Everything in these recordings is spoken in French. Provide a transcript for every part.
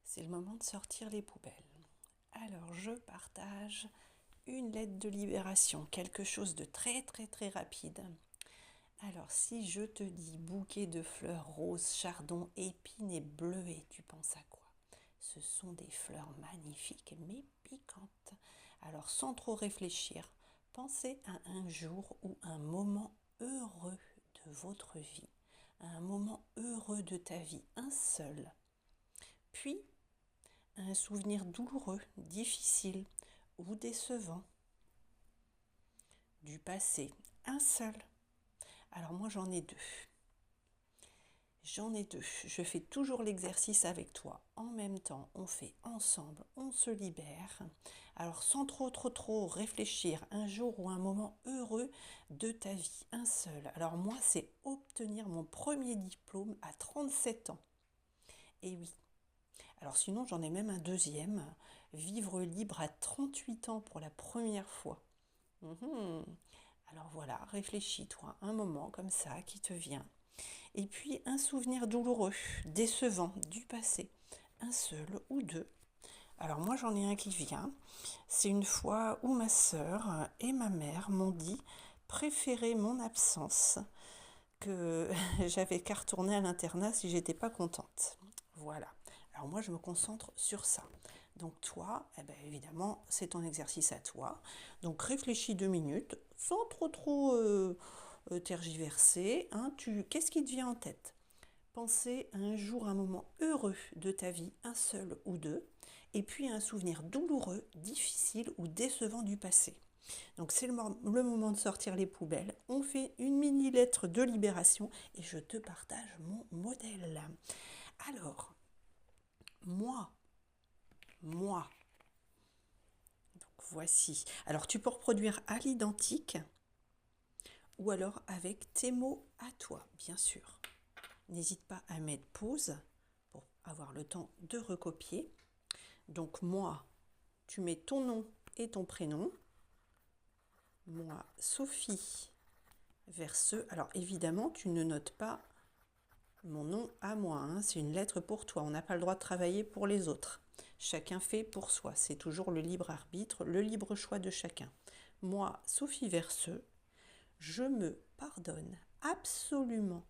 C'est le moment de sortir les poubelles. Alors, je partage une lettre de libération, quelque chose de très très très rapide. Alors, si je te dis bouquet de fleurs roses, chardon, épines et bleuets, tu penses à quoi? Ce sont des fleurs magnifiques mais piquantes. Alors, sans trop réfléchir, pensez à un jour ou un moment heureux de votre vie, à un moment heureux de ta vie, un seul. Puis, un souvenir douloureux, difficile ou décevant du passé, un seul. Alors moi j'en ai deux. J'en ai deux. Je fais toujours l'exercice avec toi. En même temps, on fait ensemble, on se libère. Alors sans trop réfléchir, un jour ou un moment heureux de ta vie, un seul. Alors moi, c'est obtenir mon premier diplôme à 37 ans. Et oui. Alors sinon, j'en ai même un deuxième. Vivre libre à 38 ans pour la première fois. Alors voilà, réfléchis-toi un moment comme ça qui te vient. Et puis un souvenir douloureux, décevant du passé, un seul ou deux. Alors moi j'en ai un qui vient. C'est une fois où ma sœur et ma mère m'ont dit préférer mon absence que j'avais qu'à retourner à l'internat si j'étais pas contente. Voilà. Alors moi je me concentre sur ça. Donc toi, eh ben, évidemment, c'est ton exercice à toi. Donc réfléchis 2 minutes, sans trop tergiverser. Hein, qu'est-ce qui te vient en tête? Pensez à un jour, un moment heureux de ta vie, un seul ou deux, et puis un souvenir douloureux, difficile ou décevant du passé. Donc c'est le moment de sortir les poubelles. On fait une mini lettre de libération et je te partage mon modèle. Alors, moi, donc voici. Alors tu peux reproduire à l'identique ou alors avec tes mots à toi, bien sûr. N'hésite pas à mettre pause pour avoir le temps de recopier. Donc moi, tu mets ton nom et ton prénom. Moi, Sophie Verseux. Alors évidemment, tu ne notes pas mon nom à moi, hein. C'est une lettre pour toi. On n'a pas le droit de travailler pour les autres. Chacun fait pour soi. C'est toujours le libre arbitre, le libre choix de chacun. Moi, Sophie Verseux, je me pardonne absolument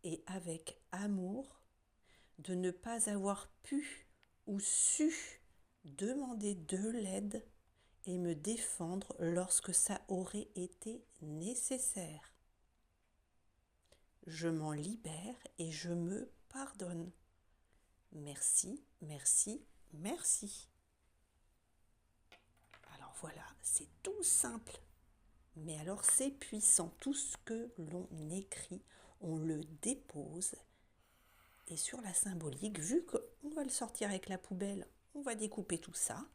et avec amour de ne pas avoir pu ou su demander de l'aide et me défendre lorsque ça aurait été nécessaire. Je m'en libère et je me pardonne. Merci, merci, merci. Alors voilà, c'est tout simple. Mais alors c'est puissant. Tout ce que l'on écrit, on le dépose. Et sur la symbolique, vu qu'on va le sortir avec la poubelle, on va découper tout ça.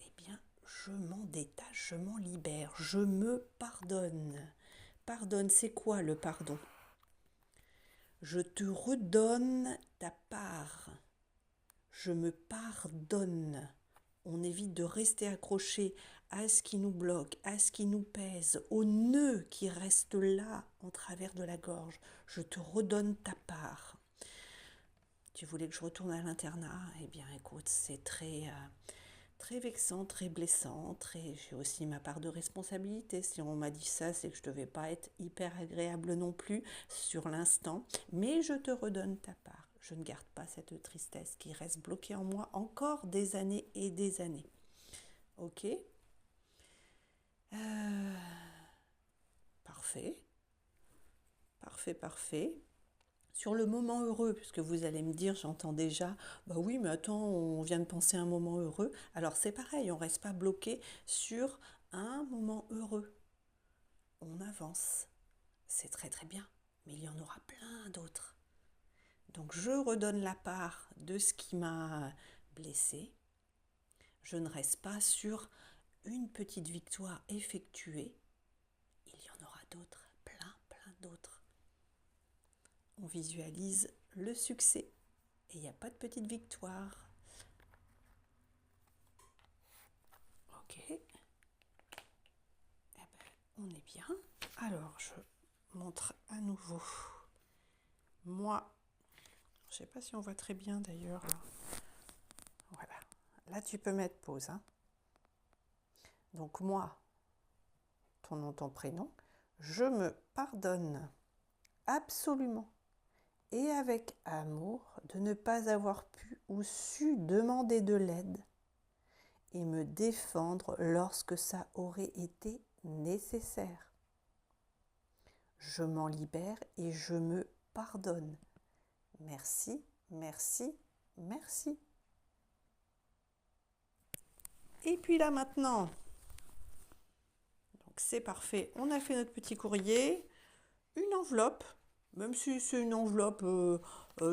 Eh bien, je m'en détache, je m'en libère, je me pardonne. Pardonne, c'est quoi le pardon? Je te redonne ta part. Je me pardonne. On évite de rester accroché à ce qui nous bloque, à ce qui nous pèse, au nœud qui reste là en travers de la gorge. Je te redonne ta part. Tu voulais que je retourne à l'internat? Eh bien, écoute, c'est très vexant, très blessant, j'ai aussi ma part de responsabilité. Si on m'a dit ça, c'est que je ne devais pas être hyper agréable non plus sur l'instant. Mais je te redonne ta part. Je ne garde pas cette tristesse qui reste bloquée en moi encore des années et des années. Ok? Parfait. Parfait. Sur le moment heureux, puisque vous allez me dire, j'entends déjà, bah oui, mais attends, on vient de penser à un moment heureux. Alors c'est pareil, on ne reste pas bloqué sur un moment heureux. On avance. C'est très bien, mais il y en aura plein d'autres. Donc je redonne la part de ce qui m'a blessé. Je ne reste pas sur une petite victoire effectuée. Il y en aura d'autres, plein d'autres. On visualise le succès. Et il n'y a pas de petite victoire. Ok. Eh ben, on est bien. Alors, je montre à nouveau. Moi, Je sais pas si on voit très bien d'ailleurs. Voilà. Là, tu peux mettre pause. Hein. Donc moi, ton nom, ton prénom, je me pardonne absolument et avec amour de ne pas avoir pu ou su demander de l'aide et me défendre lorsque ça aurait été nécessaire. Je m'en libère et je me pardonne. Merci, merci, merci. Et puis là maintenant, donc c'est parfait, on a fait notre petit courrier, une enveloppe, même si c'est une enveloppe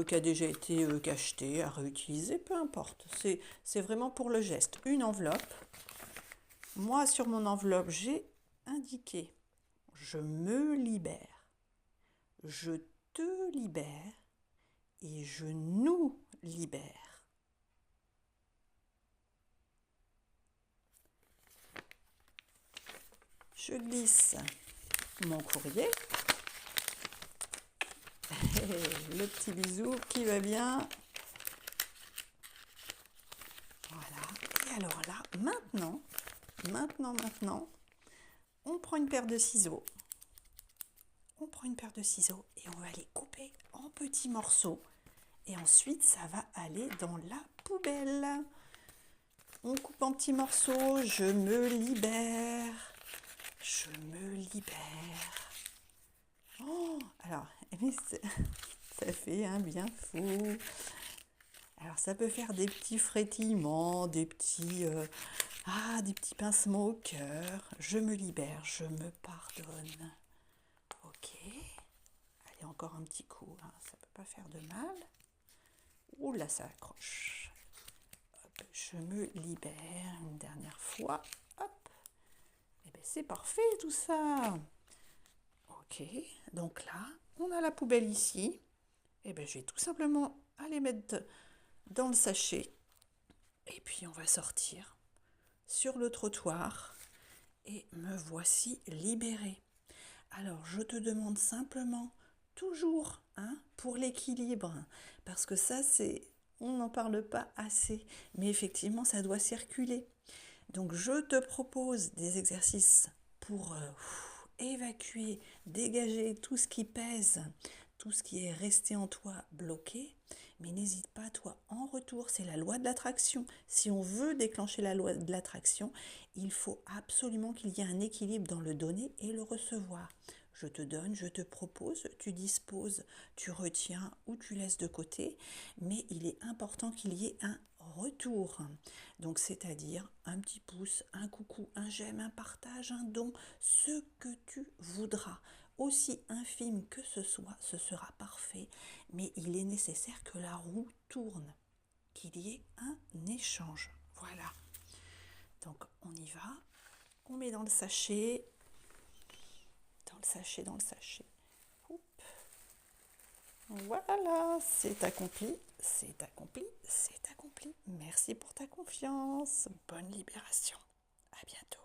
qui a déjà été cachetée, à réutiliser, peu importe. C'est vraiment pour le geste. Une enveloppe. Moi, sur mon enveloppe, j'ai indiqué « Je me libère »,« Je te libère » et « Je nous libère ». Je glisse mon courrier. Le petit bisou qui va bien. Voilà. Et alors là, maintenant, on prend une paire de ciseaux. On prend une paire de ciseaux et on va les couper en petits morceaux. Et ensuite, ça va aller dans la poubelle. On coupe en petits morceaux. Je me libère. Je me libère. Oh, alors, ça fait un bien fou. Alors, ça peut faire des petits frétillements, des petits pincements au cœur. Je me libère, je me pardonne. Ok. Allez, encore un petit coup. Hein. Ça ne peut pas faire de mal. Ouh là, ça accroche. Hop, je me libère une dernière fois. Hop. Et bien, c'est parfait tout ça. Ok. Donc là, on a la poubelle ici. Et bien, je vais tout simplement aller mettre dans le sachet. Et puis, on va sortir sur le trottoir. Et me voici libérée. Alors, je te demande simplement, toujours, hein, pour l'équilibre, parce que ça, on n'en parle pas assez, mais effectivement, ça doit circuler. Donc, je te propose des exercices pour évacuer, dégager tout ce qui pèse, tout ce qui est resté en toi bloqué. Mais n'hésite pas, toi, en retour, c'est la loi de l'attraction. Si on veut déclencher la loi de l'attraction, il faut absolument qu'il y ait un équilibre dans le donner et le recevoir. Je te donne, je te propose, tu disposes, tu retiens ou tu laisses de côté, mais il est important qu'il y ait un retour. Donc, c'est-à-dire un petit pouce, un coucou, un j'aime, un partage, un don, ce que tu voudras. Aussi infime que ce soit, ce sera parfait, mais il est nécessaire que la roue tourne, qu'il y ait un échange. Voilà. Donc, on y va. On met dans le sachet. Dans le sachet. Oup. Voilà, c'est accompli, c'est accompli, c'est accompli. Merci pour ta confiance. Bonne libération. À bientôt.